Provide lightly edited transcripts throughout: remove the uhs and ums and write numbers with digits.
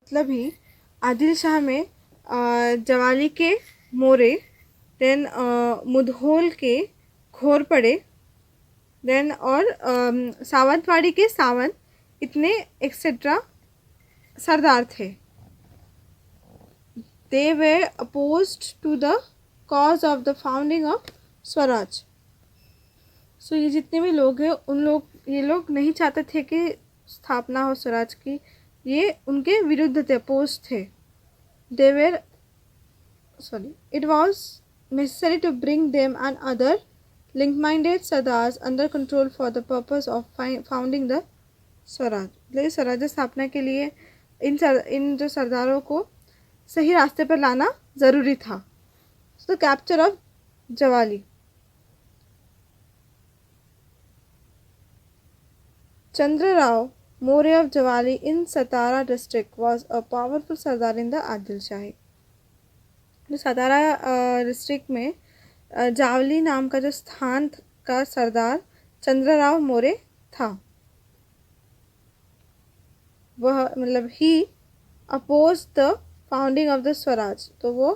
मतलब ही आदिल शाह में जवाली के मोरे, देन मुधोल के घोरपड़े, देन और सावंतवाड़ी के सावंत, इतने एक्सेट्रा सरदार थे. They were opposed to the cause of the founding of Swaraj. सो ये जितने भी लोग हैं ये लोग नहीं चाहते थे कि स्थापना हो स्वराज की. ये उनके विरुद्ध थे, अपोज थे. They were it was necessary to bring them and other link-minded sardars under control for the purpose of founding the Swaraj. मतलब स्वराज स्थापना के लिए इन जो सरदारों को सही रास्ते पर लाना ज़रूरी था. The capture of Javali. Chandrarao More of Javali in Satara district was a powerful sardar in the Adil Shahi. जो सतारा डिस्ट्रिक्ट में जावली नाम का जो स्थान का सरदार चंद्रराव मोरे था, वह मतलब he oppose the founding of the swaraj. तो वो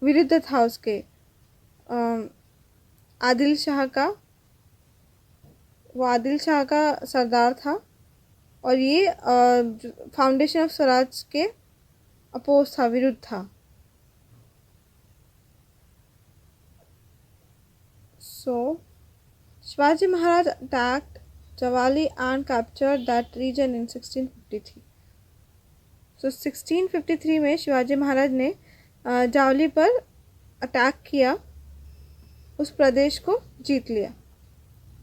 विरुद्ध था उसके आदिल शाह का. वो आदिल शाह का सरदार था और ये फाउंडेशन ऑफ स्वराज के अपोज था, विरुद्ध था. So, Shivaji Maharaj attacked Jawali and captured that region in 1653. So 1653 में शिवाजी महाराज ने जावली पर अटैक किया, उस प्रदेश को जीत लिया.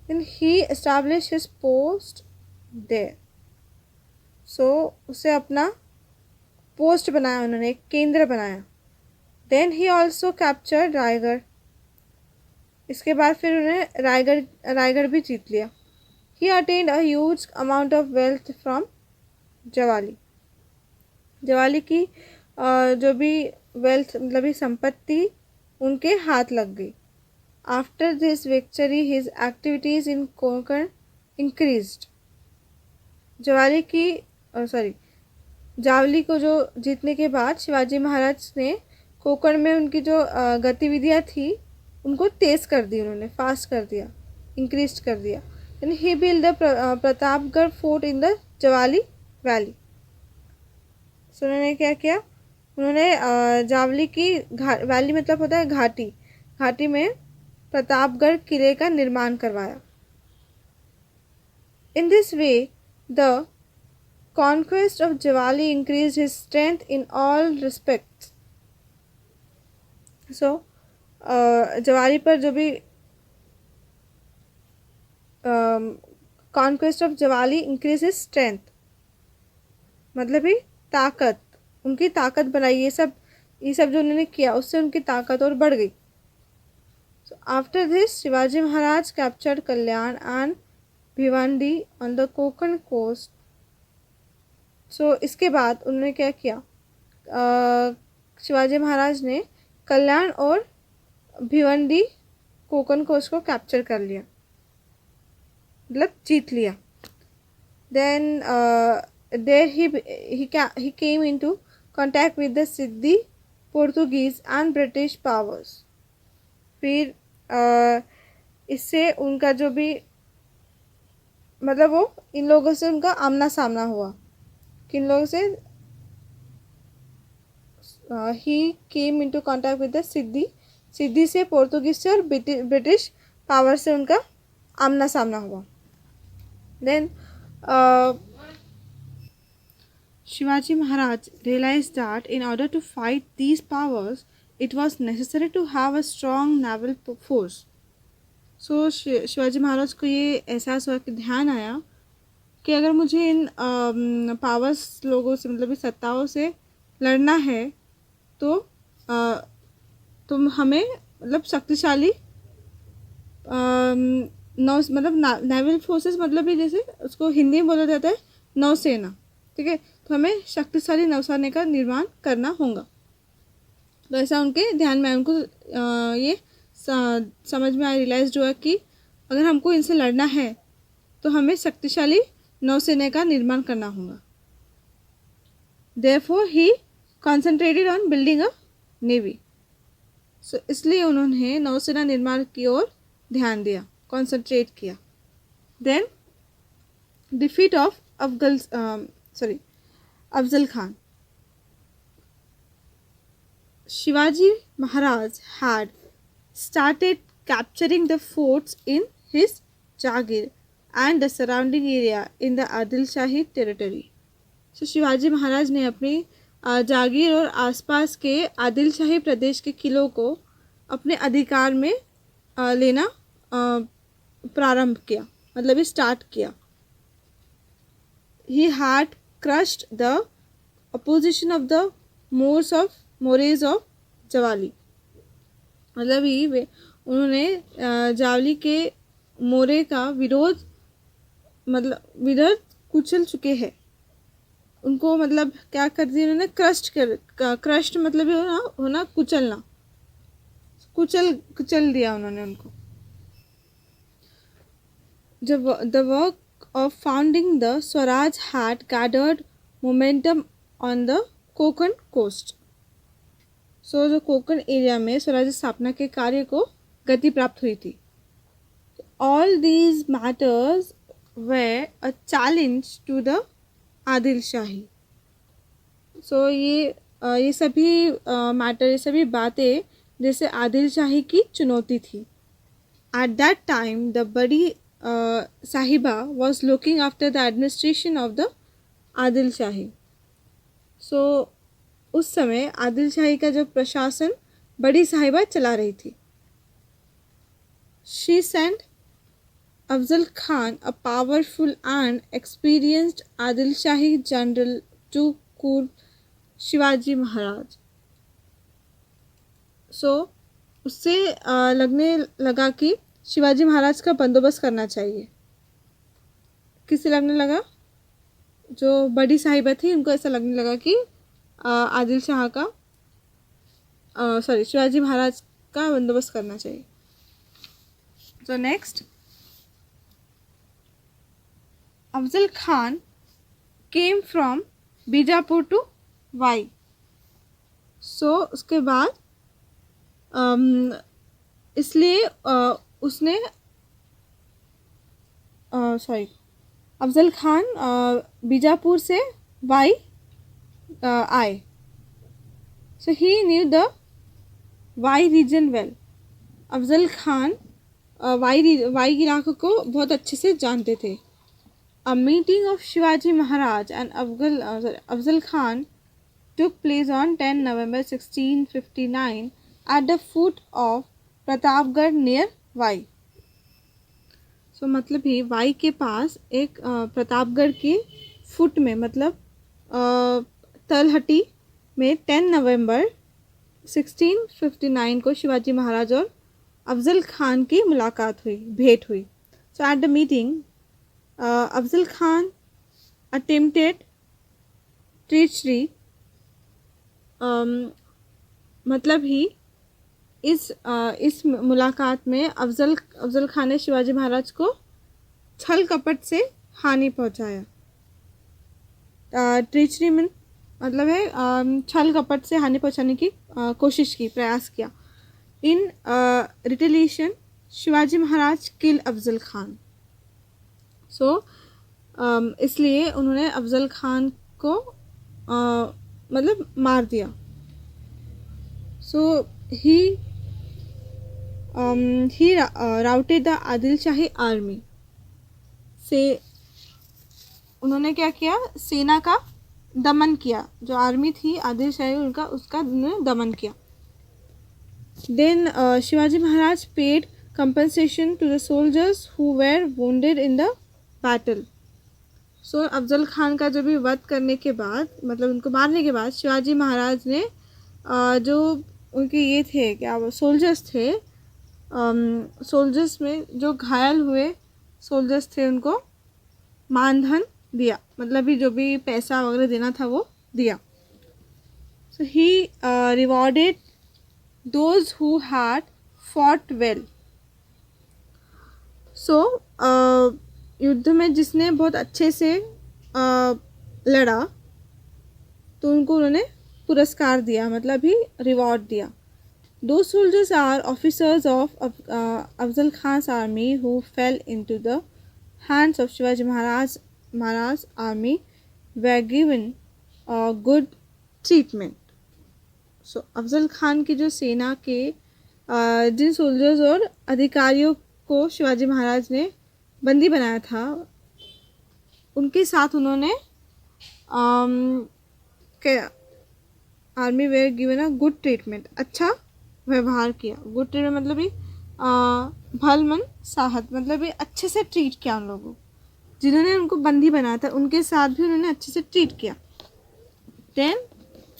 Then he established his post there. So उसे अपना पोस्ट बनाया उन्होंने, एक केंद्र बनाया. Then he also captured Raigarh. इसके बाद फिर उन्हें रायगढ़ भी जीत लिया. He attained a huge amount of wealth from Jawali. Jawali की जो भी वेल्थ मतलब संपत्ति उनके हाथ लग गई. After this victory his activities in Konkan increased. Javli को जो जीतने के बाद शिवाजी महाराज ने कोंकण में उनकी जो गतिविधियां थी उनको तेज कर दी, उन्होंने फास्ट कर दिया, इंक्रीज कर दिया. And he build the Pratapgarh fort in the Javali valley. So उन्होंने क्या किया, उन्होंने जावली की वैली मतलब होता है घाटी, घाटी में प्रतापगढ़ किले का निर्माण करवाया. In this way the conquest of Javali increase his strength in all respects. So Javali पर जो भी conquest of Javali increase his strength मतलब ही ताकत, उनकी ताकत बढ़ाई. ये सब जो उन्होंने किया उससे उनकी ताकत और बढ़ गई. So after this Shivaji Maharaj captured Kalyan and Bhiwandi on the Konkan coast. So इसके बाद उन्होंने क्या किया, शिवाजी महाराज ने कल्याण और भिवंडी कोंकण कोस्ट को कैप्चर कर लिया, मतलब जीत लिया. Then there he came into contact with the Siddhi, Portuguese and British powers. फिर इससे उनका जो भी मतलब वो इन लोगों से उनका आमना सामना हुआ. किन लोगों से? he came into contact with the सिद्धि से, पोर्तुगीज से और ब्रिटिश पावर से उनका आमना सामना हुआ. Then Shivaji Maharaj realized that in order to fight these powers, it was necessary to have a strong naval force. So Shivaji Maharaj को ये एहसास हुआ कि ध्यान आया कि अगर मुझे इन पावर्स लोगों से मतलब इस सत्ताओं से लड़ना है तो हमें मतलब शक्तिशाली नेवल फोर्सेस मतलब भी जैसे उसको हिंदी में बोला जाता है नौसेना. ठीक है, तो हमें शक्तिशाली नौसेना का निर्माण करना होगा. तो ऐसा उनके ध्यान में उनको ये समझ में आया, रियलाइज हुआ कि अगर हमको इनसे लड़ना है तो हमें शक्तिशाली नौसेना का निर्माण करना होगा. Therefore he concentrated on building a navy. So इसलिए उन्होंने नौसेना निर्माण की ओर ध्यान दिया, concentrate किया. Then defeat of Afzal Khan. Shivaji Maharaj had started capturing the forts in his Jagir and the surrounding area in the Adil Shahi territory. So Shivaji Maharaj ने अपनी जागीर और आसपास के आदिल शाही प्रदेश के किलों को अपने अधिकार में लेना प्रारंभ किया, मतलब स्टार्ट किया. He had crushed the opposition of the Morays of Jawali. मतलब ही उन्होंने जावली के मोरे का विरोध कुचल चुके हैं. उनको मतलब क्या कर दिया उन्होंने, क्रस्ट मतलब होना कुचलना, कुचल दिया उन्होंने उनको. जब the work of founding the Swaraj had gathered momentum on the Konkan coast. So जो कोंकण एरिया में स्वराज स्थापना के कार्य को गति प्राप्त हुई थी. All these matters were a challenge to the Adil Shahi. सो ये सभी मैटर, ये सभी बातें जैसे आदिल शाही की चुनौती थी. At that time the Badi Sahiba was looking after the administration of the Adil Shahi. So उस समय आदिल शाही का जो प्रशासन बड़ी साहिबा चला रही थी. She sent Afzal Khan, a powerful and experienced Adil Shahi general, to court Shivaji Maharaj. So उससे लगने लगा कि शिवाजी महाराज का बंदोबस्त करना चाहिए. किससे लगने लगा? जो बड़ी साहिबा थी उनको ऐसा लगने लगा कि आदिल शाह का शिवाजी महाराज का बंदोबस्त करना चाहिए. So next, Afzal Khan came from Bijapur to Wai. So उसके बाद इसलिए उसने अफजल खान बीजापुर से वाई आए. So he knew the Wai region well. Afzal Khan Wai इलाके को बहुत अच्छे से जानते थे. A meeting of Shivaji Maharaj and Afzal Khan took place on 10 November 1659 at the foot of Pratapgarh near Wai. So मतलब ही वाई के पास एक प्रतापगढ़ के फुट में, मतलब तलहटी में 10 नवंबर 1659 को शिवाजी महाराज और अफजल खान की मुलाकात हुई, भेंट हुई. So at the meeting Afzal Khan attempted treachery. मतलब ही इस मुलाकात में अफजल खान ने शिवाजी महाराज को छल कपट से हानि पहुंचाया. ट्रीचरी में मतलब है छल कपट से हानि पहुंचाने की कोशिश की, प्रयास किया. In retaliation Shivaji Maharaj kill Afzal Khan. So इसलिए उन्होंने अफजल खान को मतलब मार दिया. So he routed the Adil Shahi army. से उन्होंने क्या किया, सेना का दमन किया. जो आर्मी थी आदिल शाही उसका उन्होंने दमन किया. Then Shivaji Maharaj paid compensation to the soldiers who were wounded in the battle. So Afzal Khan का जो भी वध करने के बाद, मतलब उनको मारने के बाद, शिवाजी महाराज ने जो उनके ये थे, क्या वो सोल्जर्स थे, सोल्जर्स में जो घायल हुए सोल्जर्स थे उनको मानधन दिया, मतलब भी जो भी पैसा वगैरह देना था वो दिया. So he rewarded those who had fought well. So युद्ध में जिसने बहुत अच्छे से लड़ा, तो उनको उन्होंने पुरस्कार दिया, मतलब ही रिवॉर्ड दिया. Those soldiers are officers of Afzal Khan's army who fell into the hands of Shivaji Maharaj's army were given good treatment. So Afzal Khan की जो सेना के जिन सोल्जर्स और अधिकारियों को शिवाजी महाराज ने बंदी बनाया था, उनके साथ उन्होंने army were given a good treatment, अच्छा व्यवहार किया. गुड ट्रीटमेंट मतलब ही भल मन साहत, मतलब ये अच्छे से ट्रीट किया उन लोगों, जिन्होंने उनको बंदी बनाया था उनके साथ भी उन्होंने अच्छे से ट्रीट किया. देन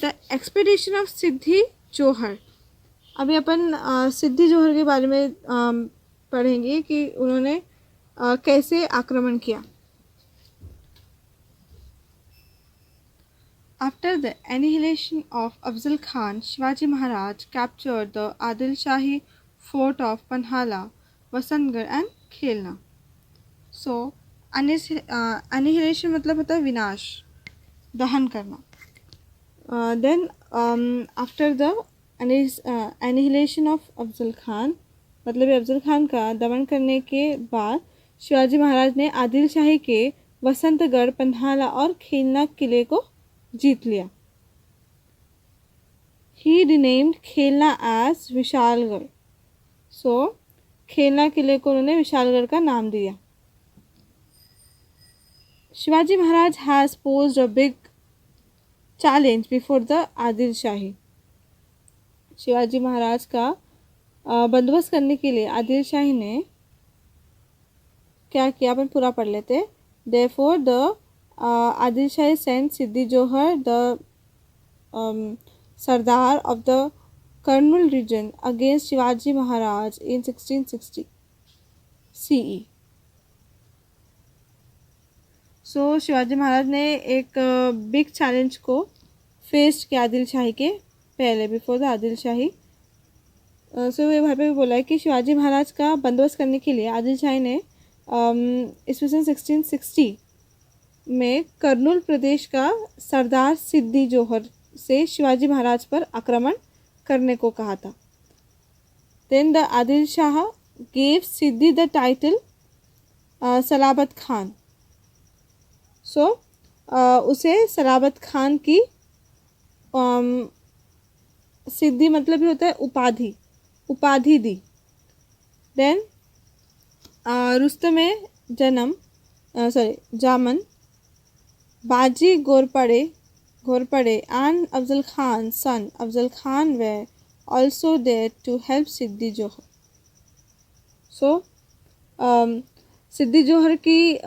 द एक्सपेडिशन ऑफ सिद्धि जोहर. अभी अपन सिद्धि जोहर के बारे में पढ़ेंगे कि उन्होंने कैसे आक्रमण किया. After the annihilation of Afzal Khan, Shivaji Maharaj captured the Adil Shahi fort of Panhala, Vasantgarh and Khelna. So annihilation मतलब होता है विनाश, दहन करना. Then after the annihilation of Afzal Khan, मतलब अफजल खान का दमन करने के बाद शिवाजी महाराज ने आदिल शाही के वसंतगढ़, पन्हाला और खेलना किले को जीत लिया. He renamed खेलना as विशालगढ़. So खेलना किले को उन्होंने विशालगढ़ का नाम दिया. Shivaji Maharaj has posed a big challenge before the Adil शाही. शिवाजी महाराज का बंदोबस्त करने के लिए आदिल शाही ने क्या किया, अपन पूरा पढ़ लेते. Therefore the Adil Shahi sent Siddhi Johar, the Sardar of the Kurnool region, against Shivaji Maharaj in 1660 CE. So Shivaji Maharaj ने एक बिग चैलेंज को फेस किया आदिल शाही के पहले, बिफोर द आदिल शाही. सो वहाँ पे बोला है कि शिवाजी महाराज का बंदोबस्त करने के लिए आदिल शाही ने ईस्वी सन 1660 में करनूल प्रदेश का सरदार सिद्धि जोहर से शिवाजी महाराज पर आक्रमण करने को कहा था. Then the Adil Shah gave Siddi the title Salabat Khan. So उसे सलाबत खान की सिद्धि मतलब भी होता है उपाधि दी. देन रुस्तमे जामन बाजी Ghorpade and Afzal Khan's son Afzal Khan were also there to help Siddhi Johar. So सिद्धि जोहर की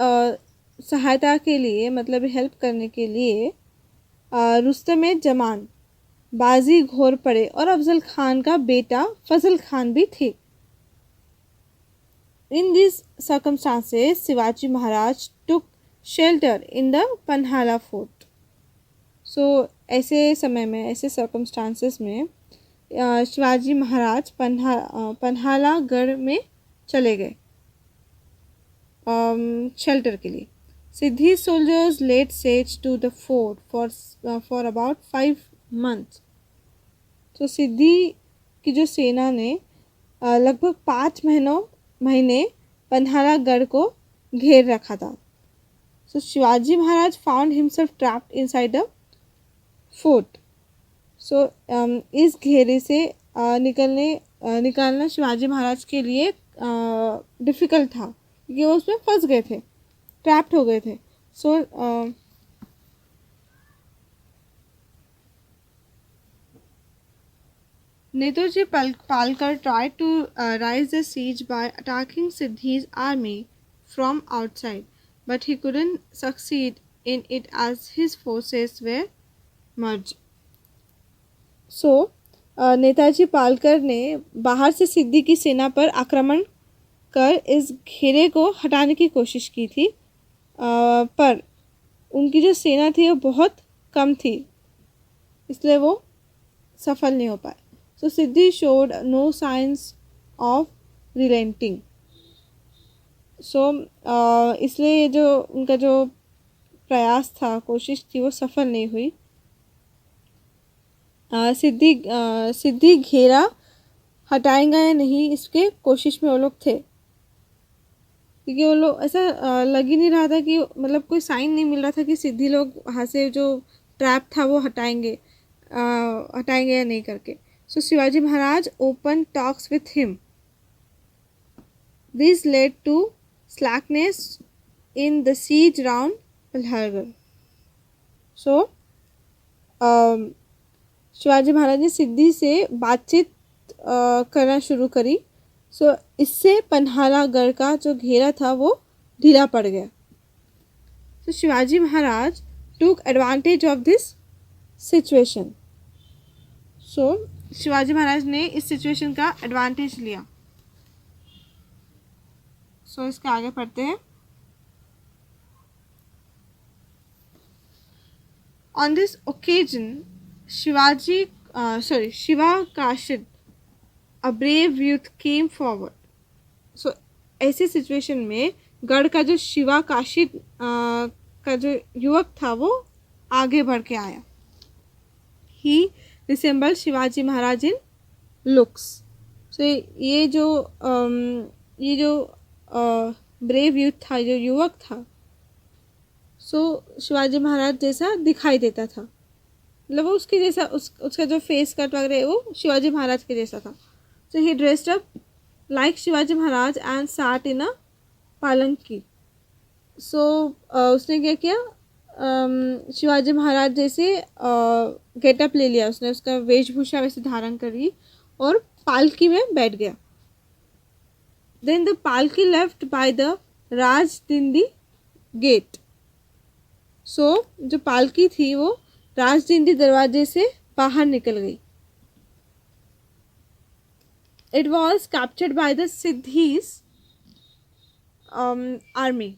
सहायता के लिए, मतलब हेल्प करने के लिए रुस्तम जमान, बाजी घोरपड़े और अफजल खान का बेटा फजल खान भी थे. In these circumstances, Shivaji Maharaj took shelter in the Panhala fort. So ऐसे समय में, ऐसे सर्कमस्टांसेस में शिवाजी महाराज पन्हाला गढ़ में चले गए शेल्टर के लिए. सिद्धि soldiers laid siege to the fort for about 5 months. तो सिद्धि की जो सेना ने लगभग 5 महीने पन्हाला गढ़ को घेर रखा था. So Shivaji Maharaj found himself trapped inside the fort. So इस घेरे से निकालना शिवाजी महाराज के लिए डिफ़िकल्ट था, क्योंकि वो उसमें फंस गए थे, ट्रैप्ड हो गए थे. सो Netaji Palkar tried to rise the siege by attacking Siddhi's army from outside, but he couldn't succeed in it as his forces were merged. So, Netaji Palkar ने बाहर से सिद्धि की सेना पर आक्रमण कर इस घेरे को हटाने की कोशिश की थी, पर उनकी जो सेना थी वो बहुत कम थी, इसलिए वो सफल नहीं हो पाए. So Siddhi showed no signs of relenting. So इसलिए जो उनका जो प्रयास था, कोशिश थी, वो सफल नहीं हुई. सिद्धि घेरा हटाएंगा या नहीं इसके कोशिश में वो लोग थे, क्योंकि वो लोग ऐसा लग ही नहीं रहा था कि मतलब कोई साइन नहीं मिल रहा था कि सिद्धि लोग वहाँ से जो ट्रैप था वो हटाएंगे या नहीं करके. So Shivaji Maharaj open talks with him. This led to slackness in the siege round Palhalgad. So Shivaji Maharaj ने सिद्धि से बातचीत करना शुरू करी. सो इससे पन्हालागढ़ का जो घेरा था वो ढीला पड़ गया. सो शिवाजी महाराज टूक एडवांटेज ऑफ दिस सिचुएशन. सो शिवाजी महाराज ने इस सिचुएशन का एडवांटेज लिया. सो इसके आगे पढ़ते हैं. On this occasion Shiva Kashid a brave youth came forward. So ऐसे सिचुएशन में गढ़ का जो शिवा काशिद का जो युवक था वो आगे बढ़ के आया. He resembled Shivaji Maharaj in looks. So ये जो ब्रेव यूथ था, जो युवक था, सो शिवाजी महाराज जैसा दिखाई देता था. मतलब वो उसके जैसा उसका जो फेस कट वगैरह है वो शिवाजी महाराज के जैसा था. So he dressed up like Shivaji Maharaj and sat in a पालंकी. So उसने क्या किया, शिवाजी महाराज जैसे गेटअप ले लिया उसने, उसका वेशभूषा वैसे धारण करी और पालकी में बैठ गया. Then the palki left by the Rajdindi gate. So जो पालकी थी वो राजदिंडी दरवाजे से बाहर निकल गई. It was captured by the Siddhi's army.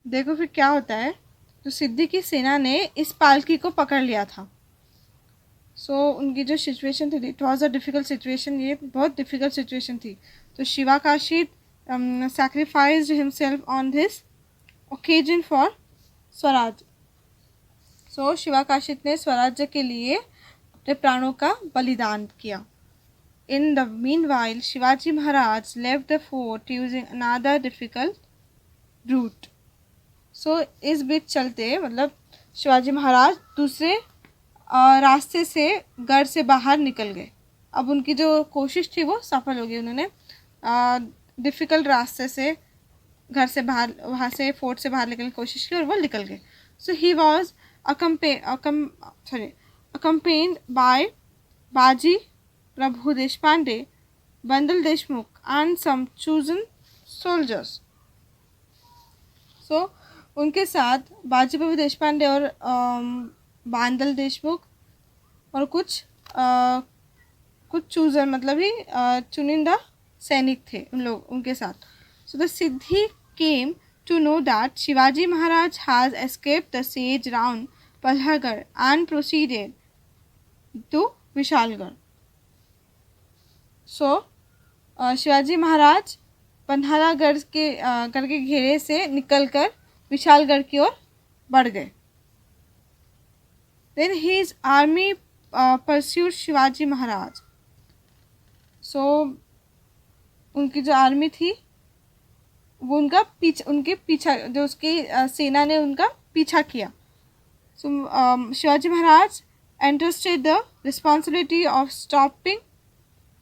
देखो फिर क्या होता है. तो सिद्धि की सेना ने इस पालकी को पकड़ लिया था. सो उनकी जो सिचुएशन थी, it was a difficult situation. ये बहुत डिफ़िकल्ट सिचुएशन थी. तो Shiva Kashid sacrificed himself on this occasion for swaraj. So Shiva Kashid ने स्वराज्य के लिए अपने प्राणों का बलिदान किया. In the meanwhile, Shivaji Maharaj left the fort using another difficult route. So इस बीच चलते मतलब शिवाजी महाराज दूसरे रास्ते से गढ़ से बाहर निकल गए. अब उनकी जो कोशिश थी वो सफल हो गई. उन्होंने डिफ़िकल्ट रास्ते से घर से बाहर, वहाँ से फोर्ट से बाहर निकलने की कोशिश की और वो निकल गए. सो ही वॉज accompanied by बाजी Prabhu Deshpande, बंदल Deshmukh and some chosen soldiers. So उनके साथ बाजी प्रभु देशपांडे और बांदल देशमुख और कुछ चूजन मतलब ही चुनिंदा सैनिक थे उनके साथ. So the Siddhi came to know that Shivaji Maharaj has escaped the siege round Palhagarh and proceeded to Vishalgarh. सो शिवाजी महाराज पन्हालागढ़ के घेरे से निकलकर विशालगढ़ की ओर बढ़ गए. Then his army pursued Shivaji Maharaj. So उनकी जो आर्मी थी वो उनके पीछा जो उसकी सेना ने उनका पीछा किया. सो शिवाजी महाराज entrusted the responsibility of stopping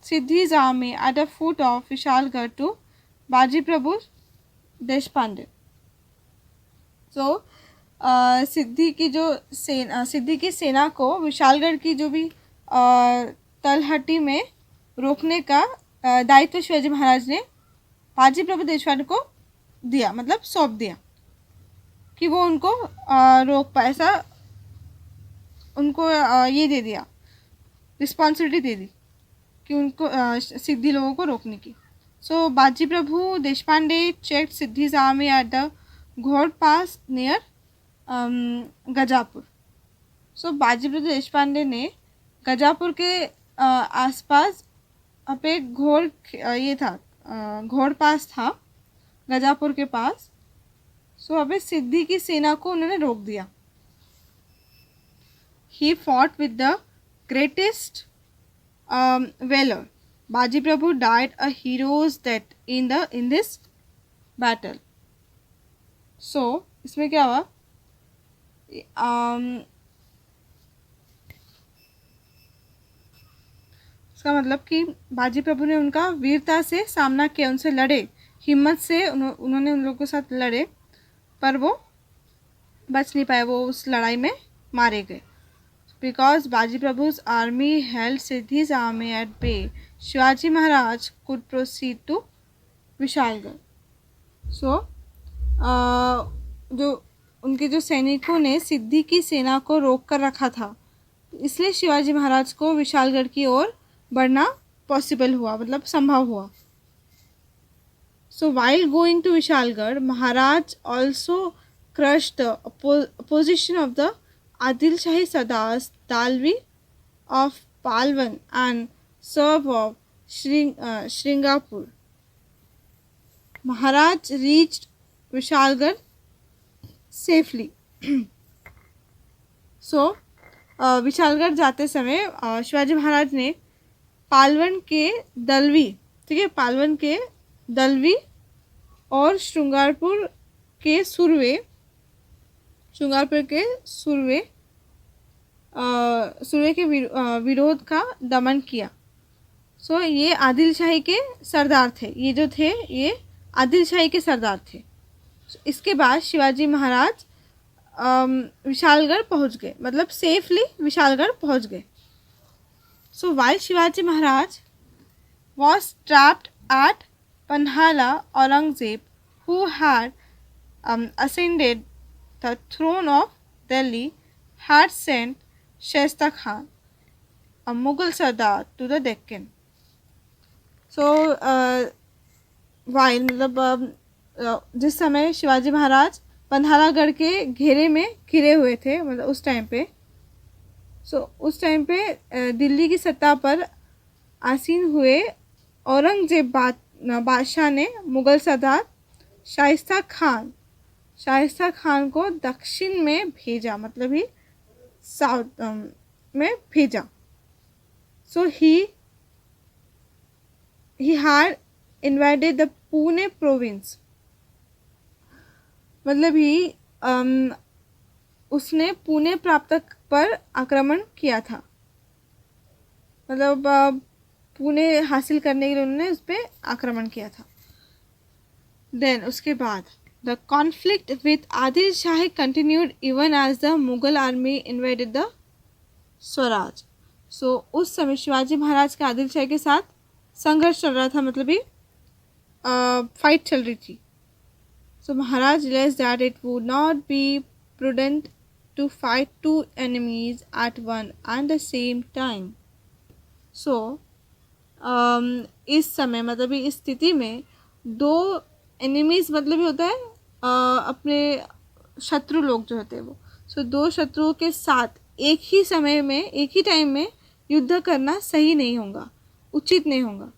Siddhi's army at the foot of Vishalgarh to Baji Prabhu Deshpande. So सिद्धि की सेना को विशालगढ़ की जो भी तलहटी में रोकने का दायित्व शिवाजी महाराज ने बाजी प्रभु देशपांडे को दिया, मतलब सौंप दिया कि वो उनको रोक पाए. ऐसा उनको ये दे दिया, रिस्पॉन्सिबिलिटी दे दी कि उनको सिद्धि लोगों को रोकने की. So Baji Prabhu Deshpande checked Siddi's army at the Ghod pass near गजापुर. सो बाजी प्रभु देशपांडे ने गजापुर के आसपास पे घोड़ पास था गजापुर के पास. सो अबे सिद्धि की सेना को उन्होंने रोक दिया. he fought with the greatest valor. Baji Prabhu died a hero's death in this battle. So इसमें क्या हुआ, इसका मतलब कि बाजी प्रभु ने उनका वीरता से सामना किया, उनसे लड़े, हिम्मत से उन्होंने उन लोगों के साथ लड़े, पर वो बच नहीं पाए, वो उस लड़ाई में मारे गए. Because Baji Prabhu's army held Siddi's army at bay, Shivaji Maharaj could proceed to Vishalgad. So जो उनके जो सैनिकों ने सिद्धि की सेना को रोक कर रखा था, इसलिए शिवाजी महाराज को विशालगढ़ की ओर बढ़ना पॉसिबल हुआ, मतलब संभव हुआ. So while going to Vishalgad, Maharaj also crushed the opposition of the Adil Shahi Sardars Dalvi of Palwan and Serb of Sringapur. Maharaj reached Vishalgarh safely. So Vishalgarh जाते समय शिवाजी महाराज ने पालवन के दलवी, ठीक है, पालवन के दलवी और श्रृंगारपुर के सुरवे के विरोध का दमन किया. सो ये आदिल शाही के सरदार थे, ये जो थे ये आदिल शाही के सरदार थे. इसके बाद शिवाजी महाराज विशालगढ़ पहुंच गए, मतलब सेफली विशालगढ़ पहुंच गए. So while Shivaji Maharaj was trapped at Panhala, Aurangzeb who had ascended the throne of Delhi had sent Shaista Khan, a Mughal Sardar, to the Deccan. So while मतलब जिस समय शिवाजी महाराज पन्हालागढ़ के घेरे में घिरे हुए थे, मतलब उस टाइम पे, उस टाइम पे दिल्ली की सत्ता पर आसीन हुए औरंगजेब बादशाह ने मुग़ल सरदार शाइस्ता खान को दक्षिण में भेजा, मतलब ही साउथ में भेजा. So he had invaded the Pune province, मतलब ही उसने पुणे प्रांत पर आक्रमण किया था, मतलब पुणे हासिल करने के लिए उन्होंने उस पर आक्रमण किया था. देन उसके बाद the conflict with Adil Shahi continued even as the Mughal army invaded the Swaraj. So उस समय शिवाजी महाराज का आदिल शाही के साथ संघर्ष चल रहा था, मतलब ही फाइट चल रही थी. So Maharaj realized that it would not be prudent to fight two enemies at one and the same time. So इस समय, मतलब इस स्थिति में दो एनिमीज, मतलब ही होता है अपने शत्रु लोग जो होते हैं वो. सो दो शत्रुओं के साथ एक ही समय में, एक ही टाइम में युद्ध करना सही नहीं होगा, उचित नहीं होगा.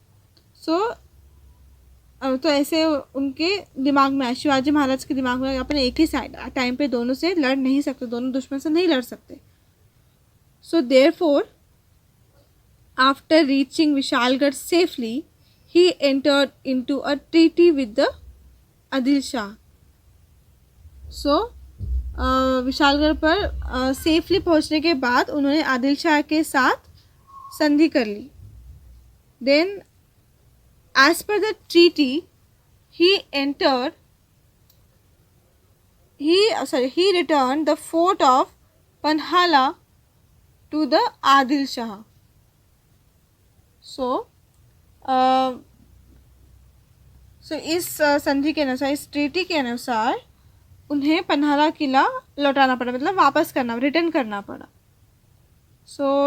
तो ऐसे उनके दिमाग में आया, शिवाजी महाराज के दिमाग में, अपने एक ही साइड टाइम पे दोनों से लड़ नहीं सकते, दोनों दुश्मन से नहीं लड़ सकते. So therefore after reaching Vishalgarh safely he entered into a treaty with the Adil Shah. So Vishalgarh पर सेफली पहुंचने के बाद उन्होंने आदिल शाह के साथ संधि कर ली. Then as per the treaty he returned the fort of Panhala to the Adil Shah. So इस संधि के अनुसार, इस ट्रीटी के अनुसार उन्हें पन्हाला किला लौटाना पड़ा, मतलब वापस करना, रिटर्न करना पड़ा.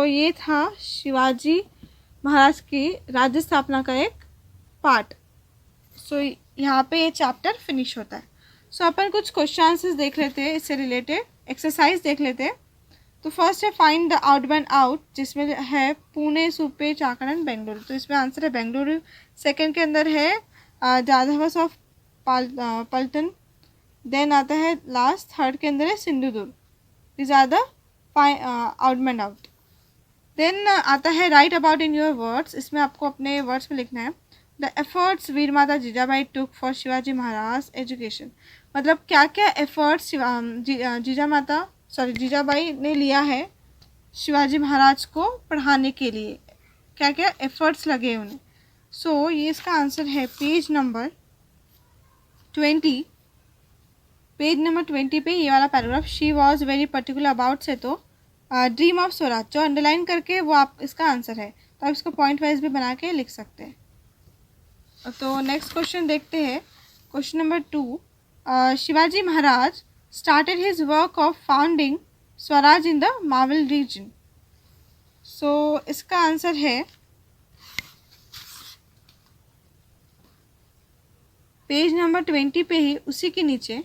ये था शिवाजी महाराज की राज्य स्थापना का एक पार्ट. यहाँ पे ये चैप्टर फिनिश होता है. अपन कुछ क्वेश्चन आंसर्स देख लेते हैं, इससे रिलेटेड एक्सरसाइज देख लेते हैं. तो फर्स्ट है फाइंड द आउटबाउंड आउट, जिसमें है पुणे, सुपे, चाकण, बेंगलुरु. तो इसमें आंसर है बेंगलुरु. सेकंड के अंदर है जाधवस ऑफ पल्टन. देन आता है लास्ट, थर्ड के अंदर है Sindhudurg. This are the odd men out. Then आता है write about in your words. इसमें आपको अपने वर्ड्स में लिखना है द एफर्ट्स वीर माता जीजाबाई टुक फॉर शिवाजी महाराज एजुकेशन। मतलब क्या क्या एफर्ट्स जीजाबाई ने लिया है शिवाजी महाराज को पढ़ाने के लिए, क्या क्या एफर्ट्स लगे उन्हें। सो ये इसका आंसर है पेज नंबर 20। पेज नंबर 20 पे ये वाला paragraph, she was very particular about से तो ड्रीम ऑफ स्वराज, जो अंडरलाइन करके वो आप इसका आंसर है, तो आप इसको पॉइंट वाइज भी बना के लिख सकते हैं। तो नेक्स्ट क्वेश्चन देखते हैं, question number 2। Shivaji Maharaj started his work of founding swaraj in the Maval region. So इसका आंसर है पेज नंबर 20 पे ही उसी के नीचे,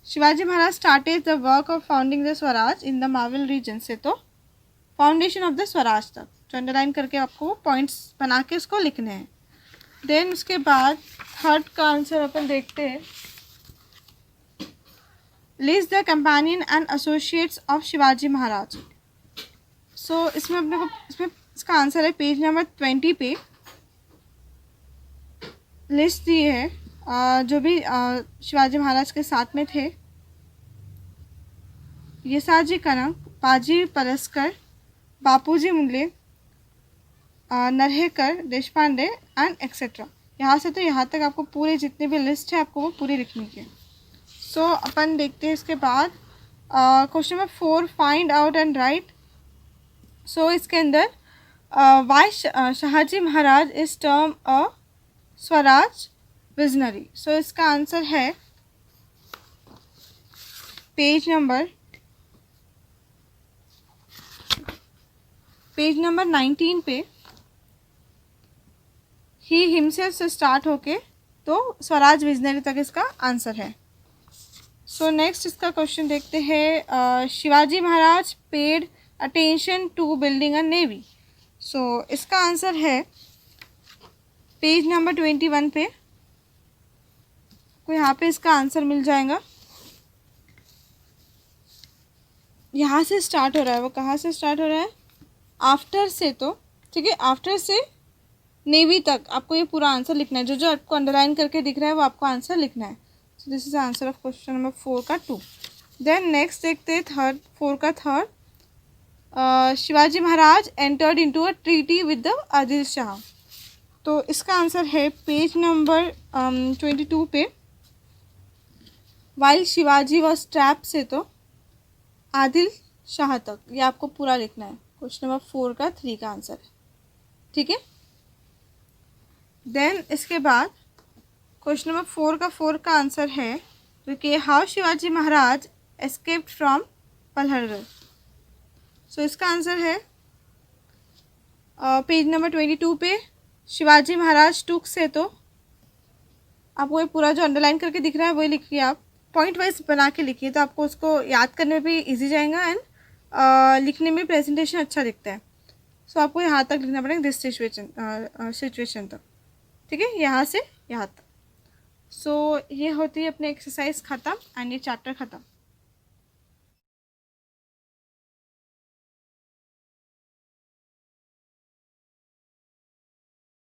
Shivaji Maharaj started the work of founding the swaraj in the Maval region से तो फाउंडेशन ऑफ द स्वराज तक, जो अंडरलाइन करके आपको पॉइंट्स बना के उसको लिखने हैं। देन उसके बाद थर्ड का आंसर अपन देखते हैं, list the companion and associates of Shivaji Maharaj. So इसमें अपने को इसका आंसर है पेज नंबर 20 पे लिस्ट दी है जो भी शिवाजी महाराज के साथ में थे, यसाजी कनक, बाजी पलस्कर, बापूजी मुंगले, नरहेकर, देशपांडे एंड एक्सेट्रा। यहाँ से तो यहाँ तक आपको पूरे जितने भी लिस्ट है आपको वो पूरी लिखनी है। सो अपन देखते हैं इसके बाद question number 4, find out and write. So इसके अंदर why Shahaji Maharaj is term a swaraj visionary. So इसका आंसर है पेज नंबर 19 पे ही हिमसेल्फ से स्टार्ट होके तो स्वराज विजनरी तक इसका आंसर है। सो नेक्स्ट इसका क्वेश्चन देखते हैं, Shivaji Maharaj paid attention to building a navy. So इसका आंसर है पेज नंबर 21 पे, को यहाँ पे इसका आंसर मिल जाएगा। यहाँ से स्टार्ट हो रहा है, वो कहाँ से स्टार्ट हो रहा है, आफ्टर से तो ठीक है, आफ्टर से नेवी तक आपको ये पूरा आंसर लिखना है। जो जो आपको अंडरलाइन करके दिख रहा है वो आपको आंसर लिखना है। So this is answer of question number 4 का 2। देन नेक्स्ट देखते हैं 4 का third, Shivaji Maharaj entered into a treaty with the Adil Shah. तो इसका आंसर है पेज नंबर 22 पे, वाइल शिवाजी वॉज ट्रैप से तो आदिल शाह तक, ये आपको पूरा लिखना है। क्वेश्चन नंबर 4 का 3 का आंसर है, ठीक है। देन इसके बाद क्वेश्चन नंबर 4 का आंसर है कि how Shivaji Maharaj escaped from Panhalgad. So इसका आंसर है पेज नंबर 22 पे, शिवाजी महाराज टुक से तो आपको ये पूरा जो अंडरलाइन करके दिख रहा है वही लिखिए, आप पॉइंट वाइज बना के लिखिए, तो आपको उसको याद करने में भी इजी जाएगा एंड लिखने में प्रेजेंटेशन अच्छा दिखता है। सो आपको यहाँ तक लिखना पड़ेगा दिस सिचुएशन तक, ठीक है, यहाँ से यहाँ तक। सो ये होती है अपनी एक्सरसाइज ख़त्म एंड ये चैप्टर ख़त्म।